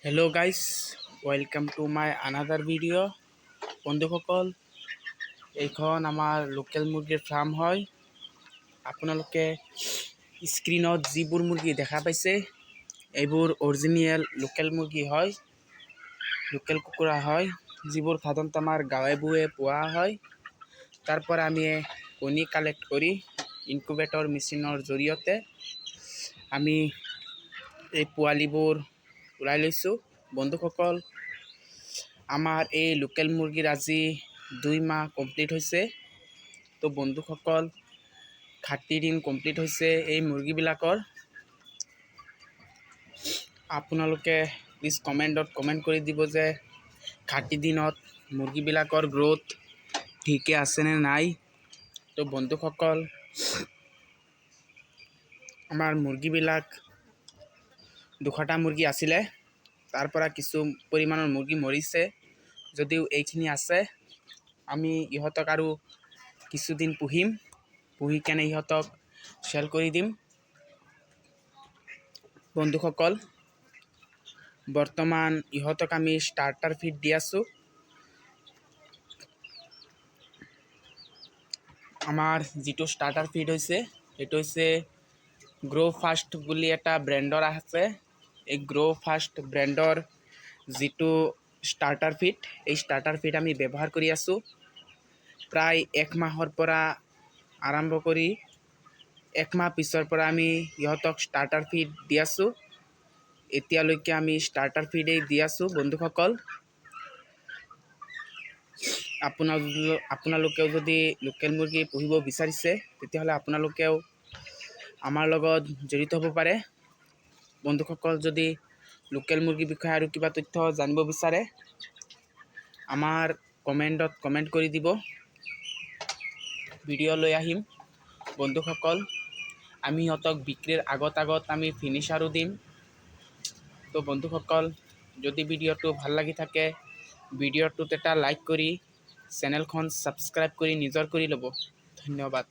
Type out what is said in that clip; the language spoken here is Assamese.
Hello guys, welcome to my another video. বন্ধুসকল, এইখন আমাৰ লোকেল মুৰ্গীৰ ফাৰ্ম হয়। আপোনালোকে স্ক্ৰীনত যিবোৰ মুৰ্গী দেখা পাইছে এইবোৰ অৰিজিনেল লোকেল মুৰ্গী হয়, লোকেল কুকুৰা হয়, যিবোৰ সাধাৰণতে আমাৰ গাঁৱে ভূঞে পোৱা হয়। তাৰ পৰা আমি কণী কালেক্ট কৰি ইনকুবেটৰ মেচিনৰ জৰিয়তে আমি এই পোৱালিবোৰ উলাই লৈছোঁ। বন্ধুসকল, আমাৰ এই লোকেল মুৰ্গীৰ আজি 2 মাহ কমপ্লিট হৈছে। তো বন্ধুসকল, 30 দিন কমপ্লিট হৈছে এই মুৰ্গীবিলাকৰ। আপোনালোকে প্লিজ কমেণ্ট কৰি দিব যে 30 দিনত মুৰ্গীবিলাকৰ গ্ৰোথ ঠিকে আছেনে নাই। তো বন্ধুসকল, আমাৰ মুৰ্গীবিলাক 200টা মুৰ্গী আছিলে, তাৰ পৰা কিছু পৰিমাণৰ মুৰ্গী মৰিছে। যদিও এইখিনি আছে, আমি ইহঁতক আৰু কিছুদিন পুহি কেনে ইহঁতক চেল কৰি দিম। বন্ধুসকল, বৰ্তমান ইহঁতক আমি ষ্টাৰ্টাৰ ফিড দি আছোঁ। আমাৰ যিটো ষ্টাৰ্টাৰ ফিড হৈছে সেইটো হৈছে গ্ৰ' ফাষ্ট বুলি এটা ব্ৰেণ্ডৰ আছে। এই গ্ৰ' ফাষ্ট ব্ৰেণ্ডৰ যিটো ষ্টাৰ্টাৰ ফিড, এই ষ্টাৰ্টাৰ ফিড আমি ব্যৱহাৰ কৰি আছোঁ। প্ৰায় 1 মাহৰ পৰা আৰম্ভ কৰি 1 মাহ পিছৰ পৰা আমি ইহঁতক ষ্টাৰ্টাৰ ফিড দি আছোঁ। এতিয়ালৈকে আমি ষ্টাৰ্টাৰ ফিডেই দি আছোঁ। বন্ধুসকল, আপোনালোকেও যদি লোকেল মুৰ্গী পুহিব বিচাৰিছে তেতিয়াহ'লে আপোনালোকেও আমাৰ লগত জড়িত হ'ব পাৰে। বন্ধুসকল, যদি লোকেল মুৰ্গীৰ বিষয়ে আৰু কিবা তথ্য জানিব বিচাৰে আমাৰ কমেণ্টত কমেণ্ট কৰি দিব, ভিডিঅ' লৈ আহিম। বন্ধুসকল, আমি সিহঁতক বিক্ৰীৰ আগত আমি ফিনিচাৰো দিম। তো বন্ধুসকল, যদি ভিডিঅ'টো ভাল লাগি থাকে ভিডিঅ'টোত এটা লাইক কৰি চেনেলখন ছাবস্ক্ৰাইব কৰি নিজৰ কৰি ল'ব। ধন্যবাদ।